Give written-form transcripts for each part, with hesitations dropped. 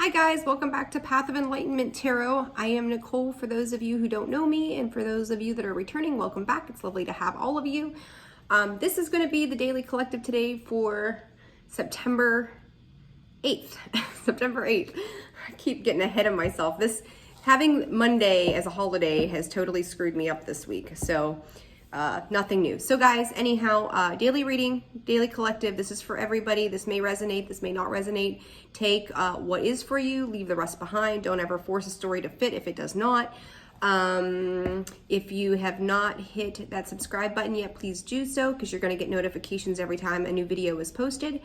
Hi guys, welcome back to Path of Enlightenment Tarot. I am Nicole for those of you who don't know me, and for those of you that are returning, welcome back. It's lovely to have all of you. This is going to be the daily collective today for September 8th. September 8th. I keep getting ahead of myself. Having Monday as a holiday has totally screwed me up this week. So nothing new. So guys, anyhow, daily reading, daily collective. This is for everybody. This may resonate. This may not resonate. Take what is for you. Leave the rest behind. Don't ever force a story to fit if it does not. If you have not hit that subscribe button yet, please do so, because you're going to get notifications every time a new video is posted.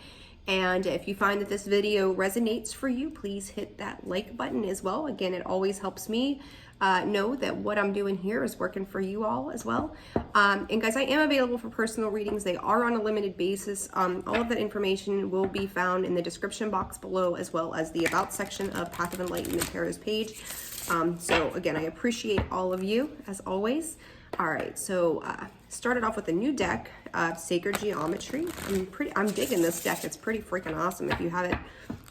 And if you find that this video resonates for you, please hit that like button as well. Again, it always helps me know that what I'm doing here is working for you all as well. And guys, I am available for personal readings. They are on a limited basis. All of that information will be found in the description box below, as well as the About section of Path of Enlightenment Tarot's page. So again, I appreciate all of you as always. All right, so started off with a new deck, Sacred Geometry. I'm digging this deck. It's pretty freaking awesome.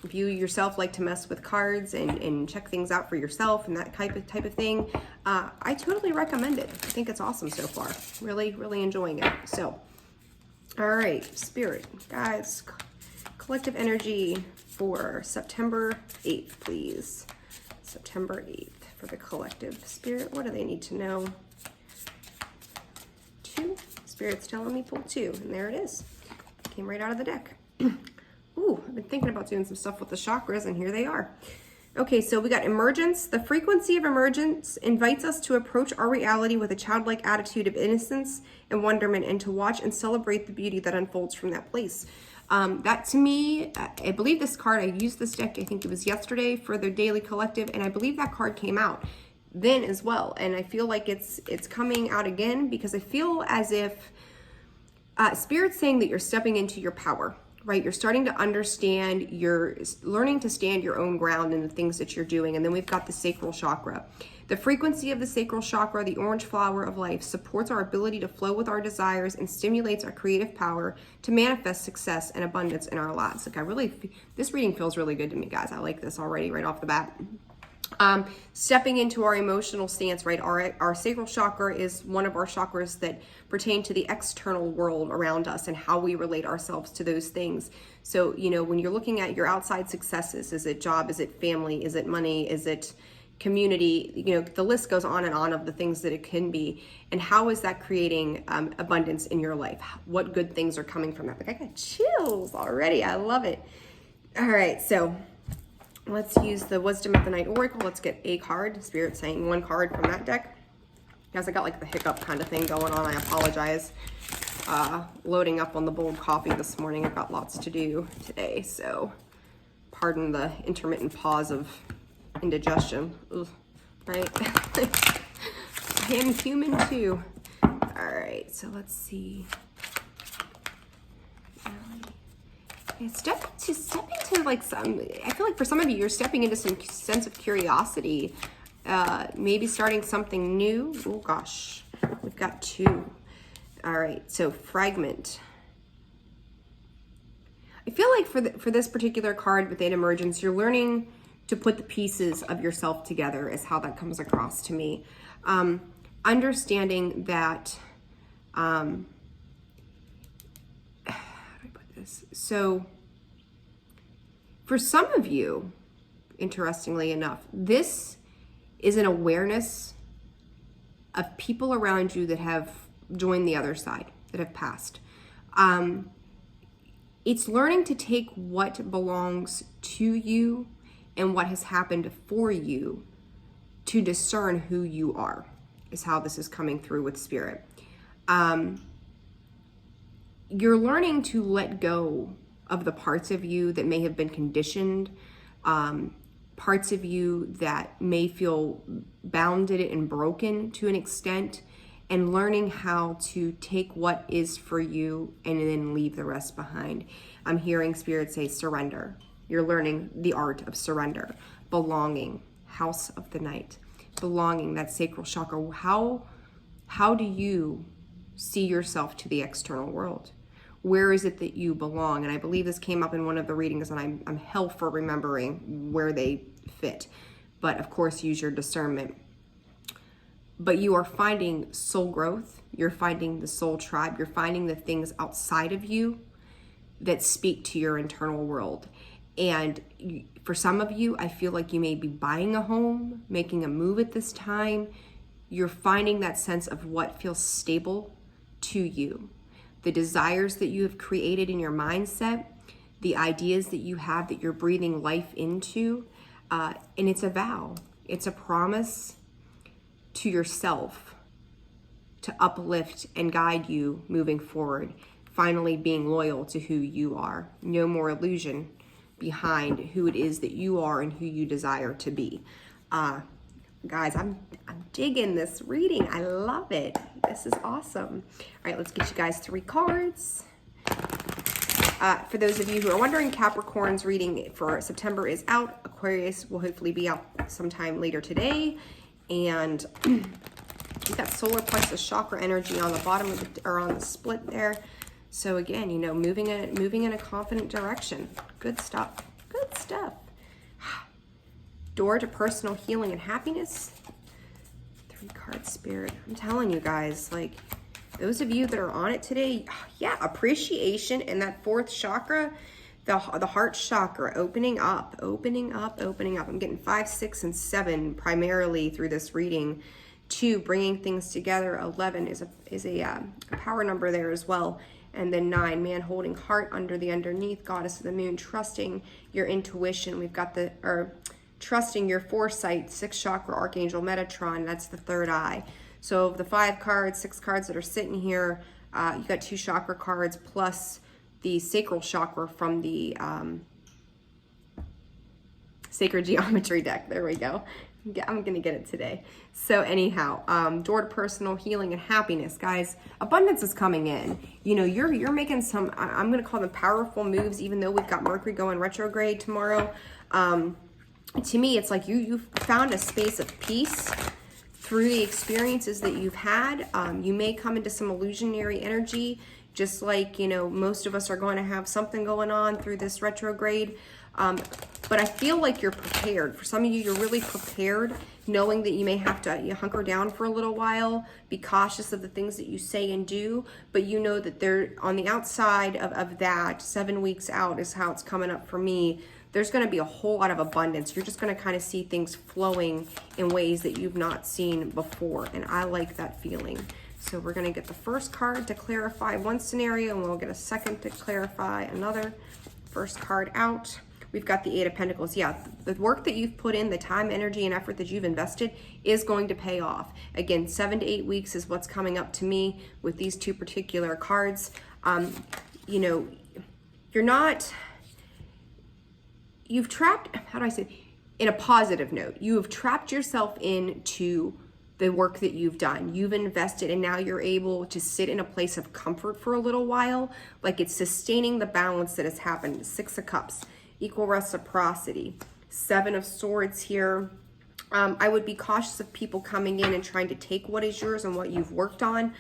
If you yourself like to mess with cards and check things out for yourself and that type of thing, I totally recommend it. I think it's awesome so far. Really, really enjoying it. So, all right, Spirit, guys, collective energy for September 8th, please. September 8th for the collective. Spirit, what do they need to know? Spirit's telling me pull 2, and there it is. Came right out of the deck. Ooh, I've been thinking about doing some stuff with the chakras, and here they are. Okay, so we got emergence. The frequency of emergence invites us to approach our reality with a childlike attitude of innocence and wonderment, and to watch and celebrate the beauty that unfolds from that place. That to me, I believe this card, I used this deck, I think it was yesterday for the daily collective, and I believe that card came out then as well, and I feel like it's coming out again, because I feel as if Spirit's saying that you're stepping into your power, right? You're starting to understand, you're learning to stand your own ground in the things that you're doing. And then we've got the sacral chakra. The frequency of the sacral chakra, the orange flower of life, supports our ability to flow with our desires and stimulates our creative power to manifest success and abundance in our lives. Like this reading feels really good to me, guys. I like this already right off the bat. Stepping into our emotional stance, right? Our sacral chakra is one of our chakras that pertain to the external world around us and how we relate ourselves to those things. So, when you're looking at your outside successes, is it job, is it family, is it money, is it community, the list goes on and on of the things that it can be. And how is that creating abundance in your life? What good things are coming from that? Like, I got chills already. I love it. All right, so let's use the Wisdom of the Night Oracle. Let's get a card. Spirit saying one card from that deck. Guys, I got like the hiccup kind of thing going on. I apologize. Loading up on the bold coffee this morning. I've got lots to do today, so pardon the intermittent pause of indigestion. Ugh, right? I am human too. All right, so let's see. Step into like I feel like for some of you, you're stepping into some sense of curiosity, maybe starting something new. Oh gosh, we've got 2. All right, so fragment. I feel like for this particular card with emergence, you're learning to put the pieces of yourself together is how that comes across to me. Understanding that, so for some of you, interestingly enough, this is an awareness of people around you that have joined the other side, that have passed. It's learning to take what belongs to you and what has happened for you to discern who you are, is how this is coming through with Spirit. You're learning to let go of the parts of you that may have been conditioned, parts of you that may feel bounded and broken to an extent, and learning how to take what is for you and then leave the rest behind. I'm hearing Spirit say surrender. You're learning the art of surrender. Belonging, house of the night. Belonging, that sacral chakra. How do you see yourself to the external world? Where is it that you belong? And I believe this came up in one of the readings, and I'm hell for remembering where they fit. But of course, use your discernment. But you are finding soul growth. You're finding the soul tribe. You're finding the things outside of you that speak to your internal world. And for some of you, I feel like you may be buying a home, making a move at this time. You're finding that sense of what feels stable to you. The desires that you have created in your mindset, the ideas that you have that you're breathing life into, and it's a vow. It's a promise to yourself to uplift and guide you moving forward, finally being loyal to who you are. No more illusion behind who it is that you are and who you desire to be. Guys, I'm digging this reading. I love it. This is awesome. All right, let's get you guys 3 cards. For those of you who are wondering, Capricorn's reading for September is out. Aquarius will hopefully be out sometime later today. And we've got solar plus the chakra energy on the bottom of the, or on the split there. So again, you know, moving in a confident direction. Good stuff. Good stuff. Door to personal healing and happiness. 3-card spirit. I'm telling you guys, like, those of you that are on it today, yeah, appreciation and that 4th chakra, the heart chakra, opening up. I'm getting 5, 6, and 7 primarily through this reading. 2, bringing things together. 11 is a power number there as well. And then 9, man holding heart under the underneath, goddess of the moon, trusting your intuition. We've got trusting your foresight, 6th chakra, Archangel Metatron, that's the 3rd eye. So of the 5 cards, 6 cards that are sitting here, you got 2 chakra cards plus the sacral chakra from the sacred geometry deck. There we go. I'm gonna get it today. So anyhow, door to personal healing and happiness, guys. Abundance is coming in. You know, you're making some, I'm gonna call them powerful moves, even though we've got Mercury going retrograde tomorrow. To me, it's like you've found a space of peace through the experiences that you've had. You may come into some illusionary energy, just like, you know, most of us are going to have something going on through this retrograde. But I feel like you're prepared. For some of you, you're really prepared, knowing that you may have to hunker down for a little while, be cautious of the things that you say and do, but you know that they're on the outside of that, 7 weeks out is how it's coming up for me. There's going to be a whole lot of abundance. You're just going to kind of see things flowing in ways that you've not seen before. And I like that feeling. So we're going to get the first card to clarify one scenario, and we'll get a second to clarify another. First card out. We've got the 8 of Pentacles. Yeah, the work that you've put in, the time, energy, and effort that you've invested is going to pay off. Again, 7 to 8 weeks is what's coming up to me with these 2 particular cards. You know, you've trapped, how do I say, in a positive note, you have trapped yourself into the work that you've done. You've invested, and now you're able to sit in a place of comfort for a little while. Like, it's sustaining the balance that has happened. 6 of Cups, equal reciprocity. 7 of Swords here. I would be cautious of people coming in and trying to take what is yours and what you've worked on.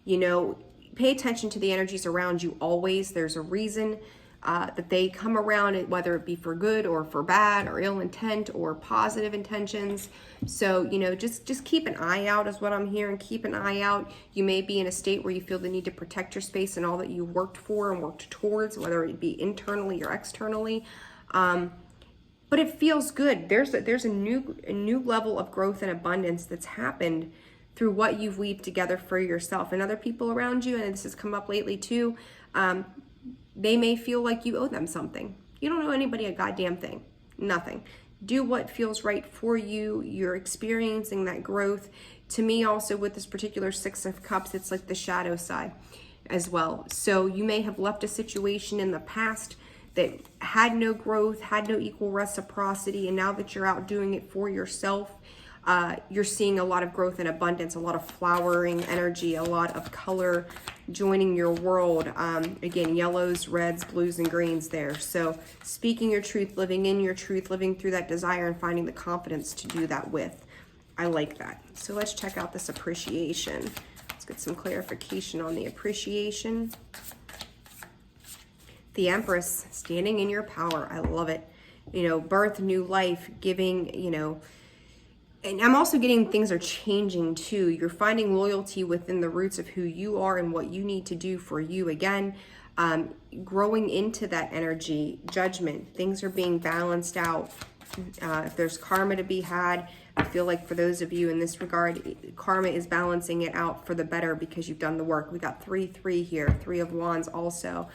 You know, pay attention to the energies around you always. There's a reason that they come around, whether it be for good or for bad or ill intent or positive intentions. So, you know, just keep an eye out is what I'm hearing. Keep an eye out. You may be in a state where you feel the need to protect your space and all that you worked for and worked towards, whether it be internally or externally. But it feels good. There's a new level of growth and abundance that's happened through what you've weaved together for yourself and other people around you. And this has come up lately too. They may feel like you owe them something. You don't owe anybody a goddamn thing. Nothing. Do what feels right for you. You're experiencing that growth. To me also, with this particular 6 of Cups, it's like the shadow side as well. So you may have left a situation in the past that had no growth, had no equal reciprocity, and now that you're out doing it for yourself, you're seeing a lot of growth and abundance, a lot of flowering energy, a lot of color joining your world. Again, yellows, reds, blues, and greens there. So speaking your truth, living in your truth, living through that desire, and finding the confidence to do that with. I like that. So let's check out this appreciation. Let's get some clarification on the appreciation. The Empress, standing in your power. I love it. You know, birth, new life, giving, you know, and I'm also getting things are changing too. You're finding loyalty within the roots of who you are and what you need to do for you. Again, growing into that energy, judgment, things are being balanced out. If there's karma to be had, I feel like for those of you in this regard, karma is balancing it out for the better because you've done the work. We got 3-3 here, 3 of Wands also.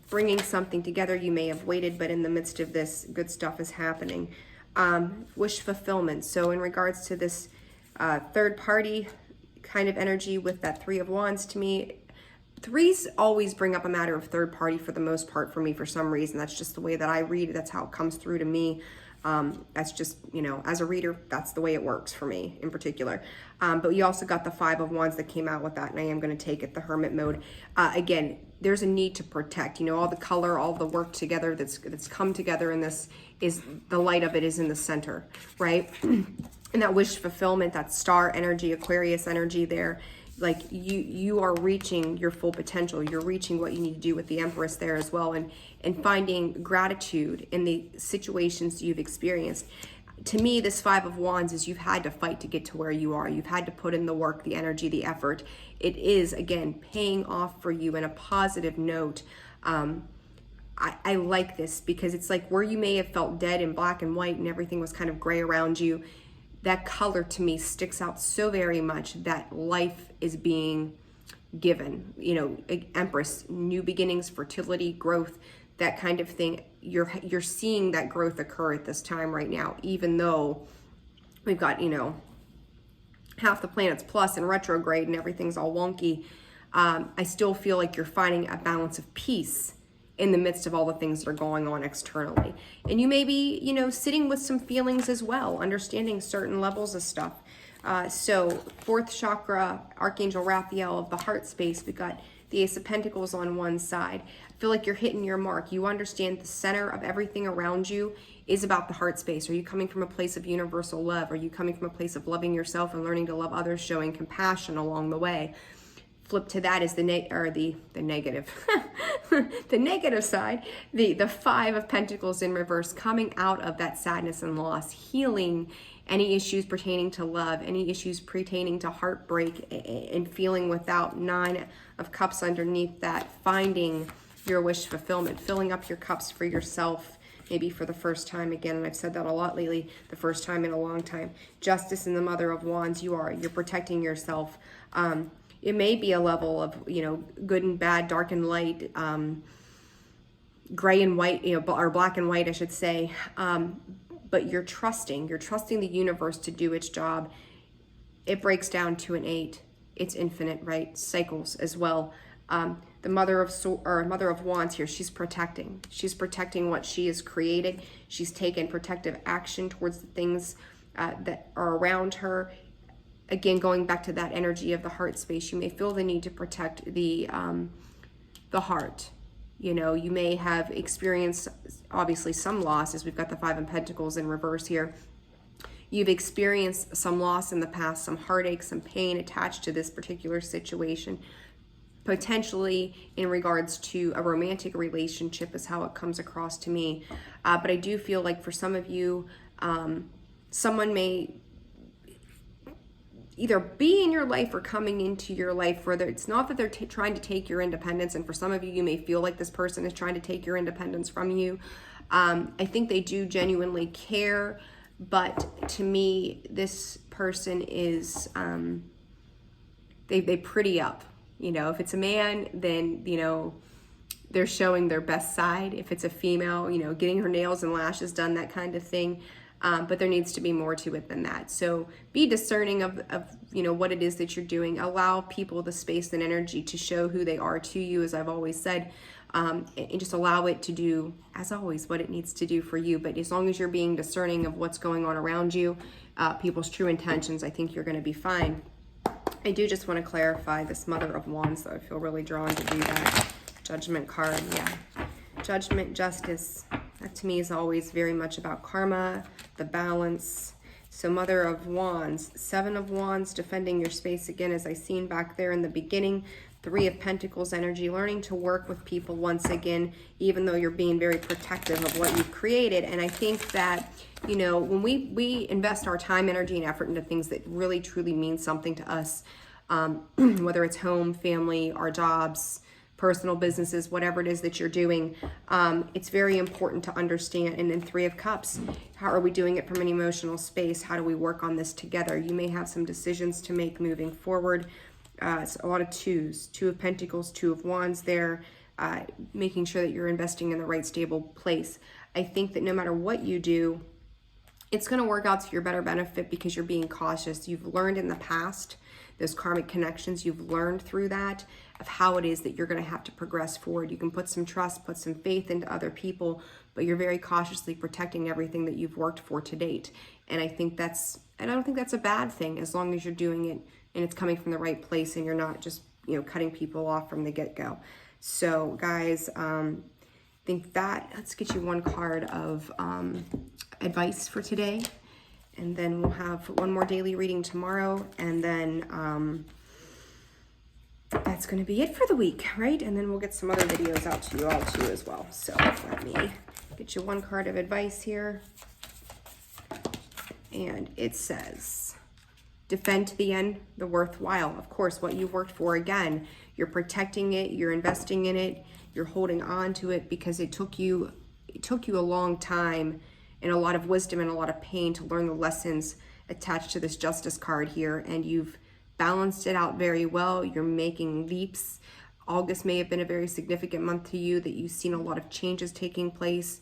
Bringing something together. You may have waited, but in the midst of this, good stuff is happening. Wish fulfillment. So in regards to this third party kind of energy with that 3 of Wands, to me, threes always bring up a matter of third party for the most part for me for some reason. That's just the way that I read it. That's how it comes through to me. That's just, you know, as a reader, that's the way it works for me in particular. But you also got the 5 of Wands that came out with that, and I am going to take it, the hermit mode. Again, there's a need to protect, you know, all the color, all the work together that's come together in this is the light of it is in the center, right? And that wish fulfillment, that star energy, Aquarius energy there, like you are reaching your full potential. You're reaching what you need to do with the Empress there as well, and finding gratitude in the situations you've experienced. To me, this 5 of Wands is you've had to fight to get to where you are. You've had to put in the work, the energy, the effort. It is, again, paying off for you in a positive note. I like this because it's like where you may have felt dead and black and white and everything was kind of gray around you, that color to me sticks out so very much that life is being given. You know, Empress, new beginnings, fertility, growth, that kind of thing. You're seeing that growth occur at this time right now, even though we've got, you know, half the planets plus and retrograde and everything's all wonky. I still feel like you're finding a balance of peace in the midst of all the things that are going on externally. And you may be, you know, sitting with some feelings as well, understanding certain levels of stuff. So 4th chakra, Archangel Raphael of the heart space, we got the Ace of Pentacles on one side. I feel like you're hitting your mark. You understand the center of everything around you is about the heart space. Are you coming from a place of universal love? Are you coming from a place of loving yourself and learning to love others, showing compassion along the way? Flip to that is the negative. The negative side, the 5 of Pentacles in reverse, coming out of that sadness and loss, healing any issues pertaining to love, any issues pertaining to heartbreak and feeling without. 9 of Cups underneath that, finding your wish fulfillment, filling up your cups for yourself, maybe for the first time again, and I've said that a lot lately, the first time in a long time. Justice and the Mother of Wands, you're protecting yourself. It may be a level of, you know, good and bad, dark and light, gray and white, you know, or black and white, I should say. But you're trusting the universe to do its job. It breaks down to an 8. It's infinite, right? Cycles as well. The Mother of Wands here, she's protecting. She's protecting what she has created. She's taken protective action towards the things that are around her. Again, going back to that energy of the heart space, you may feel the need to protect the heart. You know, you may have experienced, obviously, some losses. We've got the 5 of Pentacles in reverse here. You've experienced some loss in the past, some heartache, some pain attached to this particular situation. Potentially in regards to a romantic relationship is how it comes across to me. But I do feel like for some of you, someone may either be in your life or coming into your life where it's not that they're trying to take your independence, and for some of you, you may feel like this person is trying to take your independence from you. I think they do genuinely care, but to me, this person is, they pretty up. You know, if it's a man, then, you know, they're showing their best side. If it's a female, you know, getting her nails and lashes done, that kind of thing. But there needs to be more to it than that. So be discerning of you know, what it is that you're doing. Allow people the space and energy to show who they are to you, as I've always said, and just allow it to do, as always, what it needs to do for you. But as long as you're being discerning of what's going on around you, people's true intentions, I think you're going to be fine. I do just want to clarify this Mother of Wands, though. I feel really drawn to do that. Judgment card, yeah. Judgment, justice. That to me is always very much about karma, the balance. So Mother of Wands, 7 of Wands, defending your space again, as I seen back there in the beginning. Three of Pentacles energy, learning to work with people once again, even though you're being very protective of what you've created. And I think that, you know, when we invest our time, energy, and effort into things that really, truly mean something to us, whether it's home, family, our jobs, personal businesses, whatever it is that you're doing, it's very important to understand. And then Three of Cups, how are we doing it from an emotional space? How do we work on this together? You may have some decisions to make moving forward. It's a lot of twos, Two of Pentacles, Two of Wands there, making sure that you're investing in the right stable place. I think that no matter what you do, it's going to work out to your better benefit because you're being cautious. You've learned in the past, those karmic connections, you've learned through that of how it is that you're going to have to progress forward. You can put some trust, put some faith into other people, but you're very cautiously protecting everything that you've worked for to date. And I think that's, and I don't think that's a bad thing as long as you're doing it and it's coming from the right place and you're not just, you know, cutting people off from the get-go. So guys, think that, let's get you one card of advice for today, and then we'll have one more daily reading tomorrow, and then that's going to be it for the week, right? And then we'll get some other videos out to you all too as well. So let me get you one card of advice here, and it says, defend to the end the worthwhile. Of course, what you've worked for, again, you're protecting it, you're investing in it, you're holding on to it because it took you a long time and a lot of wisdom and a lot of pain to learn the lessons attached to this Justice card here, and you've balanced it out very well. You're making leaps. August may have been a very significant month to you, that you've seen a lot of changes taking place.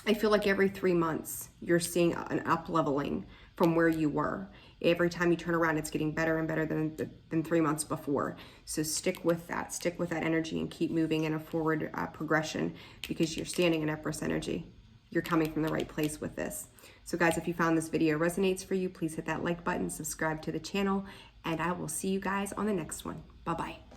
I feel like every 3 months you're seeing an up leveling from where you were. Every time you turn around, it's getting better and better than 3 months before. So stick with that energy and keep moving in a forward progression, because you're standing in Empress energy. You're coming from the right place with this. So guys, if you found this video resonates for you, please hit that like button, subscribe to the channel, and I will see you guys on the next one. Bye-bye.